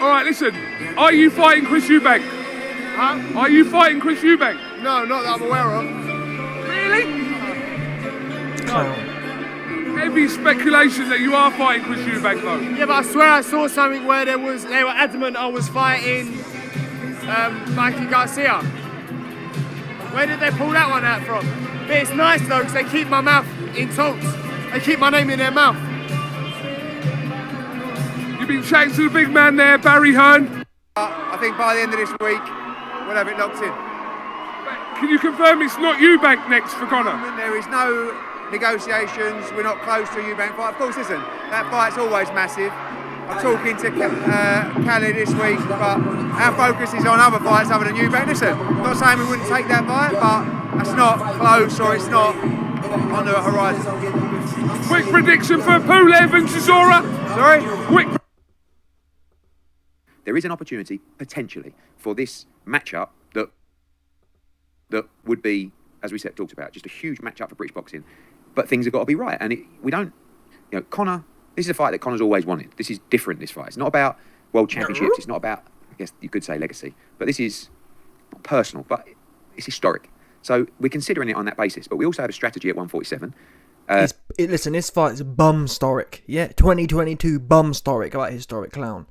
All right, listen. Are you fighting Chris Eubank? Huh? Are you fighting Chris Eubank? No, not that I'm aware of. Really? No. Heavy speculation that you are fighting Chris Eubank, though. Yeah, but I swear I saw something where they were adamant I was fighting Mikey Garcia. Where did they pull that one out from? But it's nice though, because they keep my mouth in talks. They keep my name in their mouth. You've been chatting to the big man there, Barry Hearn. I think by the end of this week, we'll have it locked in. Can you confirm it's not Eubank next for Conor? There is no negotiations. We're not close to a Eubank fight. Of course, listen, that fight's always massive. I'm talking to Cali this week, but our focus is on other fights other than Eubank. Listen, I'm not saying we wouldn't take that fight, but that's not close or it's not on the horizon. Quick prediction for Pulev and Chisora. Sorry? Quick. There is an opportunity, potentially, for this matchup that would be, as we talked about, just a huge matchup for British boxing. But things have got to be right. And we don't, Conor, this is a fight that Conor's always wanted. This is different, this fight. It's not about world championships. It's not about, I guess you could say, legacy. But this is not personal, but it's historic. So we're considering it on that basis. But we also have a strategy at 147. Listen, this fight is bum-storic. Yeah, 2022 bum-storic, like historic clown.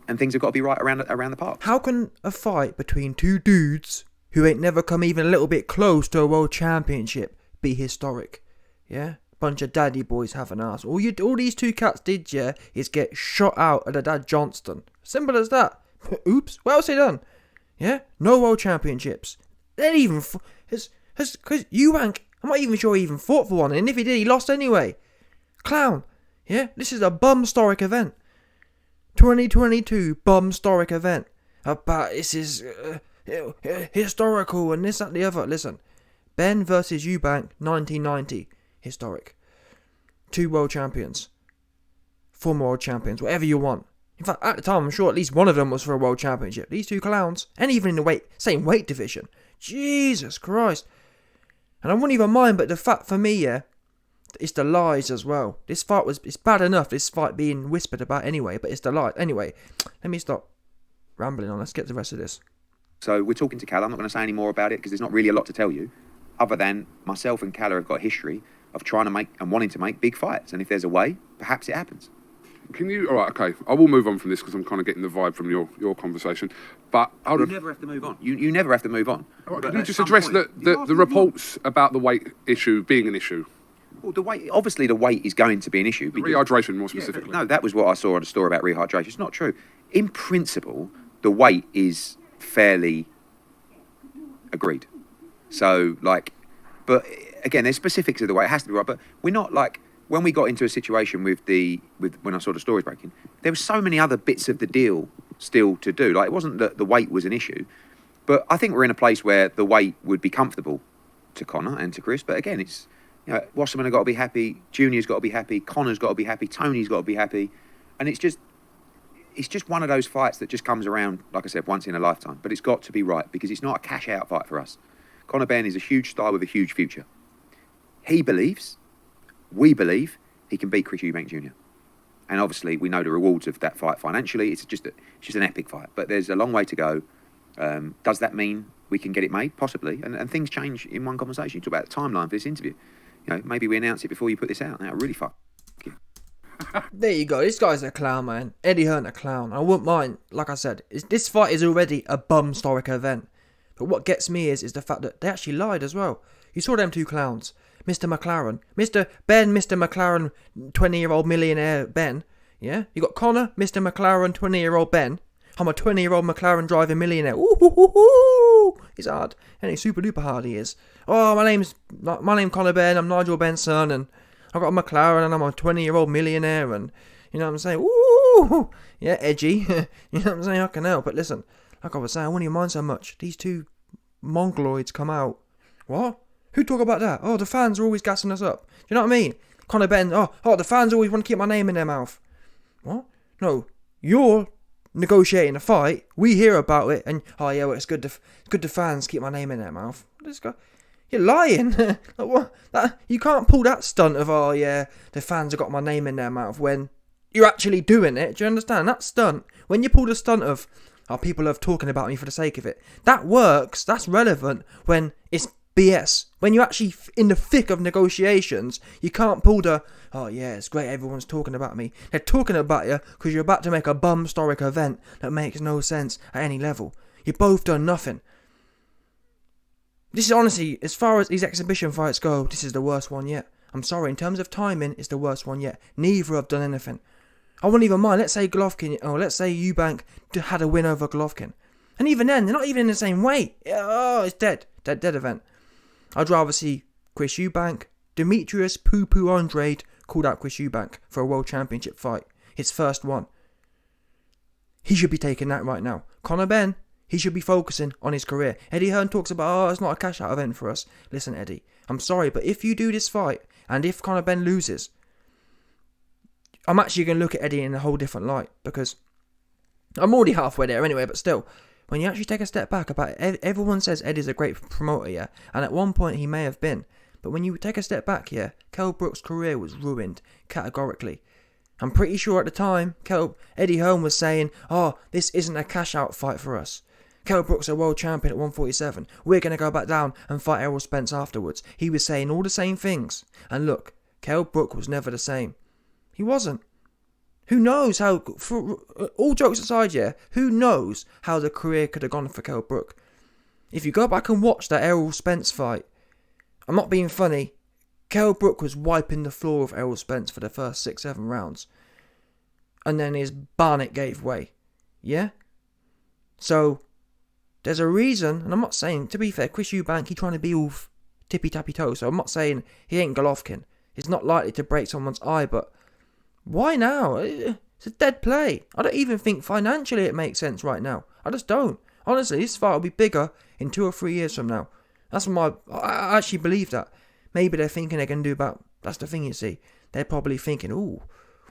And things have got to be right around the park. How can a fight between two dudes who ain't never come even a little bit close to a world championship be historic? Yeah? Bunch of daddy boys have an ass. All these two cats did, yeah, is get shot out at the Dad Johnston. Simple as that. Oops, what else they done? Yeah? No world championships. They didn't even... Because Eubank, I'm not even sure he even fought for one, and if he did, he lost anyway. Clown. Yeah? This is a bum-storic event. 2022 bum-storic event. About this is historical and this, that, and the other. Listen, Benn versus Eubank, 1990, historic. 2 world champions. 4 world champions, whatever you want. In fact, at the time, I'm sure at least one of them was for a world championship. These 2 clowns, and even in the same weight division. Jesus Christ. And I wouldn't even mind, but the fact for me, yeah, it's the lies as well. This fight it's bad enough, this fight being whispered about anyway, but it's the lies. Anyway, let me stop rambling on. Let's get to the rest of this. So we're talking to Cal. I'm not going to say any more about it because there's not really a lot to tell you, other than myself and Cal have got a history of trying to make and wanting to make big fights. And if there's a way, perhaps it happens. Can you... All right, okay. I will move on from this because I'm kind of getting the vibe from your conversation. But hold on. You never have to move on. You never have to move on. Right, can you just address the reports about the weight issue being an issue? Well, the weight, obviously the weight is going to be an issue. Rehydration, more specifically. No, that was what I saw on the story about rehydration. It's not true. In principle, the weight is fairly agreed. So, but again, there's specifics of the weight. It has to be right. But we're not when we got into a situation with when I saw the stories breaking, there were so many other bits of the deal still to do. It wasn't that the weight was an issue, but I think we're in a place where the weight would be comfortable to Conor and to Chris. But again, it's... Wasserman have got to be happy, Junior's got to be happy, Conor's got to be happy, Tony's got to be happy. And it's just one of those fights that just comes around, like I said, once in a lifetime. But it's got to be right, because it's not a cash-out fight for us. Conor Benn is a huge star with a huge future. We believe, he can beat Chris Eubank Jr. And obviously, we know the rewards of that fight financially. It's just an epic fight. But there's a long way to go. Does that mean we can get it made? Possibly. And things change in one conversation. You talk about the timeline for this interview. Maybe we announce it before you put this out. That really fuck you. There you go. This guy's a clown, man. Eddie Hearn, a clown. I wouldn't mind. Like I said, this fight is already a bum-storic event. But what gets me is the fact that they actually lied as well. You saw them 2 clowns. Mr. McLaren. Mr. Benn, Mr. McLaren, 20-year-old millionaire Benn. Yeah? You got Conor, Mr. McLaren, 20-year-old Benn. I'm a 20-year-old McLaren driving millionaire. Ooh, hoo, hoo, hoo. It's hard. And it's super duper hard, he is. Oh, my name's Conor Benn. I'm Nigel Benn's son, and I've got a McLaren, and I'm a 20-year-old millionaire, and you know what I'm saying? Ooh, yeah, edgy. You know what I'm saying? I can help. But listen, like I was saying, I wouldn't even mind so much. These 2 mongoloids come out. What? Who talk about that? Oh, the fans are always gassing us up. Do you know what I mean? Conor Benn. Oh, the fans always want to keep my name in their mouth. What? No, you're negotiating a fight, we hear about it, and well, it's good to fans keep my name in their mouth. This guy, you're lying. What? You can't pull that stunt of the fans have got my name in their mouth when you're actually doing it. Do you understand? That stunt, when you pull the stunt of, oh, people are talking about me for the sake of it, that works, that's relevant when it's BS. When you're actually in the thick of negotiations, you can't pull the, oh yeah, it's great, everyone's talking about me. They're talking about you because you're about to make a bum-storic event that makes no sense at any level. You've both done nothing. This is honestly, as far as these exhibition fights go, this is the worst one yet. I'm sorry, in terms of timing, it's the worst one yet. Neither have done anything. I wouldn't even mind, let's say Golovkin, or let's say Eubank had a win over Golovkin. And even then, they're not even in the same weight. Oh, it's dead. Dead event. I'd rather see Chris Eubank, Demetrius Poo-Poo Andrade called out Chris Eubank for a world championship fight. His first one. He should be taking that right now. Conor Benn, he should be focusing on his career. Eddie Hearn talks about, oh, it's not a cash-out event for us. Listen, Eddie, I'm sorry, but if you do this fight, and if Conor Benn loses, I'm actually going to look at Eddie in a whole different light, because I'm already halfway there anyway, but still, when you actually take a step back about it, everyone says Eddie's a great promoter, yeah, and at one point he may have been, but when you take a step back here, Kell Brook's career was ruined, categorically. I'm pretty sure at the time, Eddie Hearn was saying, oh, this isn't a cash-out fight for us. Kell Brook's a world champion at 147. We're going to go back down and fight Errol Spence afterwards. He was saying all the same things. And look, Kell Brook was never the same. He wasn't. Who knows how, for all jokes aside, yeah, who knows how the career could have gone for Kell Brook. If you go back and watch that Errol Spence fight, I'm not being funny, Kell Brook was wiping the floor of Errol Spence for the first 6-7 rounds. And then his Barnett gave way. Yeah? So, there's a reason, and I'm not saying, to be fair, Chris Eubank, he's trying to be all tippy-tappy-toe, so I'm not saying he ain't Golovkin. He's not likely to break someone's eye, but why now? It's a dead play. I don't even think financially it makes sense right now. I just don't. Honestly, this fight will be bigger in 2 or 3 years from now. I actually believe that. Maybe they're thinking they're going to do about, that's the thing you see. They're probably thinking, ooh,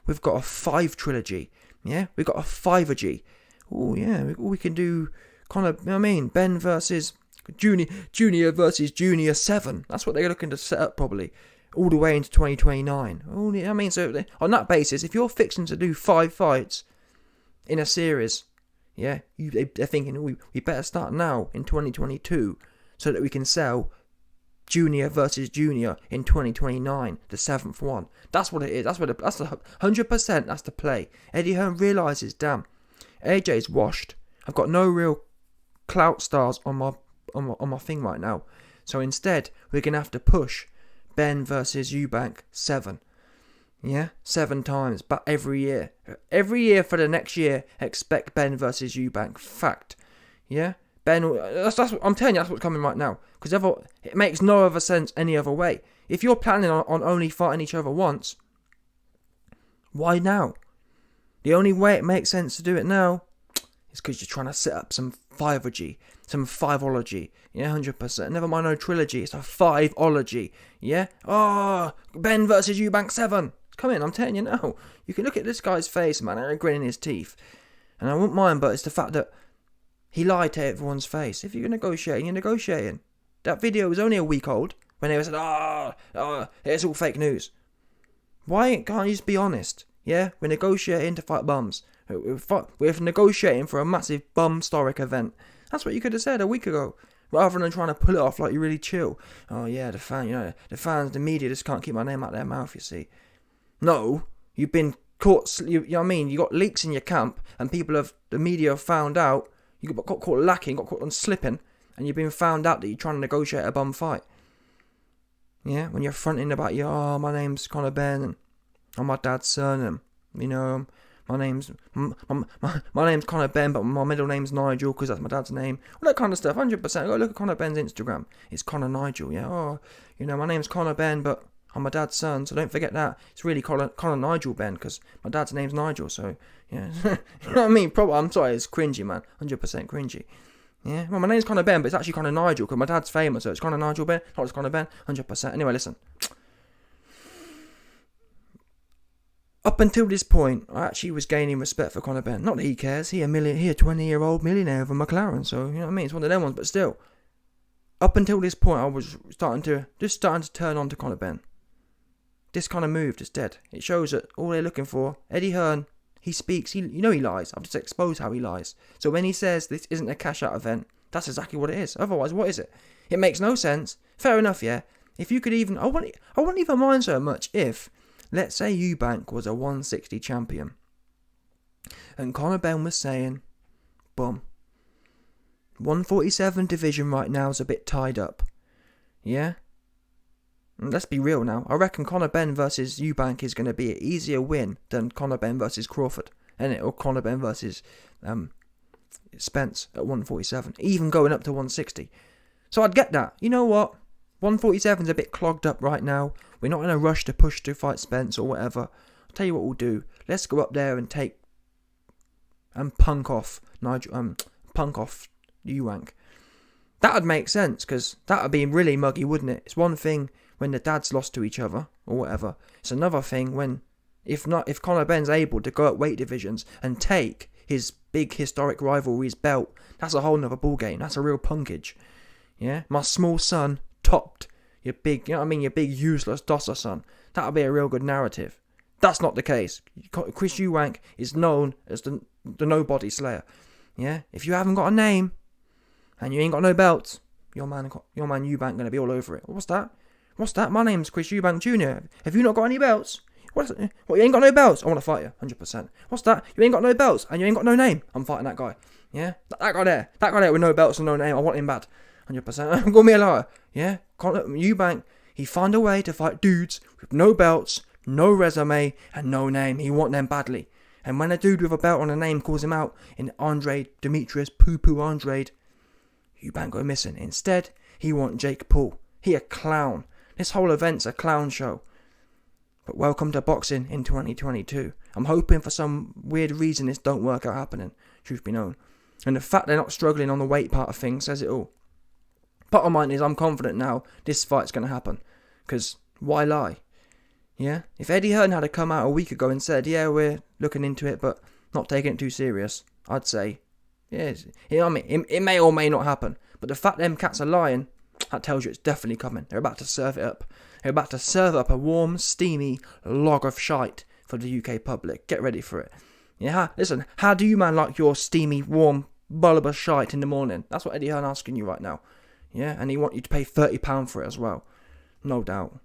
we've got a 5 trilogy. Yeah, we've got a 5-a-G. Oh yeah, we can do Conor, you know what I mean, Ben versus Junior versus Junior 7. That's what they're looking to set up probably. All the way into 2029. Oh, I mean, so on that basis, if you're fixing to do 5 fights in a series, yeah, they're thinking, we better start now in 2022 so that we can sell Junior versus Junior in 2029, the 7th one. That's what it is. That's the 100%. That's the play. Eddie Hearn realizes, damn, AJ's washed. I've got no real clout stars on my thing right now. So instead, we're gonna have to push Ben versus Eubank 7. Yeah, 7 times, but every year. Every year for the next year, expect Ben versus Eubank. Fact. Yeah? Ben, I'm telling you, that's what's coming right now. Because it makes no other sense any other way. If you're planning on only fighting each other once, why now? The only way it makes sense to do it now is because you're trying to set up some 5-ology, some 5-ology. Yeah, 100%. Never mind no trilogy, it's a 5-ology. Yeah? Oh, Ben versus Eubank 7. Come in, I'm telling you now. You can look at this guy's face, man, and a grin in his teeth. And I wouldn't mind, but it's the fact that he lied to everyone's face. If you're negotiating, you're negotiating. That video was only a week old when they said, it's all fake news. Why can't you just be honest? Yeah, we're negotiating to fight bums. We're negotiating for a massive bum-storic event. That's what you could have said a week ago. Rather than trying to pull it off like you're really chill. Oh yeah, the fans, the media just can't keep my name out their mouth, you see. No, you've been caught, you know what I mean? You got leaks in your camp and the media have found out. You got caught lacking, got caught on slipping, and you've been found out that you're trying to negotiate a bum fight. Yeah, when you're fronting about my name's Conor Benn, and I'm my dad's son, and you know, my name's Conor Benn, but my middle name's Nigel because that's my dad's name. All that kind of stuff, 100%. Go look at Conor Benn's Instagram. It's Conor Nigel. Yeah, my name's Conor Benn, but I'm my dad's son, so don't forget that. It's really Conor Nigel Benn because my dad's name's Nigel. So yeah, you know what I mean. Probably, I'm sorry, it's cringy, man. 100% cringy. Yeah, well, my name's Conor Benn, but it's actually Conor Nigel because my dad's famous, so it's Conor Nigel Benn, not just Conor Benn. 100%. Anyway, listen. Up until this point, I actually was gaining respect for Conor Benn. Not that he cares. He a 20-year-old millionaire with a McLaren. So you know what I mean. It's one of them ones. But still, up until this point, I was starting to turn on to Conor Benn. this kind of move just dead. It shows that all they're looking for, Eddie Hearn, he speaks, he lies. I've just exposed how he lies. So when he says this isn't a cash out event, that's exactly what it is. Otherwise, what is it? It makes no sense. Fair enough, yeah. If you could even, I wouldn't even mind so much if, let's say Eubank was a 160 champion. And Conor Benn was saying, boom, 147 division right now is a bit tied up. Yeah? And let's be real now. I reckon Conor Benn versus Eubank is going to be an easier win than Conor Benn versus Crawford. Or Conor Benn versus Spence at 147. Even going up to 160. So I'd get that. You know what? 147's a bit clogged up right now. We're not in a rush to push to fight Spence or whatever. I'll tell you what we'll do. Let's go up there and take and punk off Eubank. That would make sense, because that would be really muggy, wouldn't it? It's one thing when the dads lost to each other or whatever. It's another thing when, if Conor Benn's able to go up weight divisions and take his big historic rivalry's belt, that's a whole nother ball game. That's a real punkage. Yeah, my small son topped your big, you know what I mean, your big useless Dosser son. That would be a real good narrative. That's not the case. Chris Eubank is known as the nobody slayer. Yeah, if you haven't got a name and you ain't got no belts, your man Eubank gonna be all over it. What's that? My name's Chris Eubank Jr. Have you not got any belts? What, you ain't got no belts? I want to fight you, 100%. What's that? You ain't got no belts and you ain't got no name? I'm fighting that guy. Yeah, that guy there with no belts and no name. I want him bad, 100%. Call me a liar. Yeah, Eubank, he found a way to fight dudes with no belts, no resume, and no name. He want them badly. And when a dude with a belt on a name calls him out in Andre Demetrius Poo-Poo Andrade, Eubank go missing. Instead, he want Jake Paul. He a clown. This whole event's a clown show. But welcome to boxing in 2022. I'm hoping for some weird reason this don't work out happening, truth be known. And the fact they're not struggling on the weight part of things says it all. Bottom line is I'm confident now this fight's going to happen. Because why lie? Yeah? If Eddie Hearn had come out a week ago and said, yeah, we're looking into it but not taking it too serious, I'd say, yeah, you know what I mean? It may or may not happen. But the fact them cats are lying, that tells you it's definitely coming. They're about to serve it up. They're about to serve up a warm, steamy log of shite for the UK public. Get ready for it. Yeah, listen, how do you man like your steamy, warm, bulbous shite in the morning? That's what Eddie Hearn asking you right now. Yeah, and he want you to pay £30 for it as well. No doubt.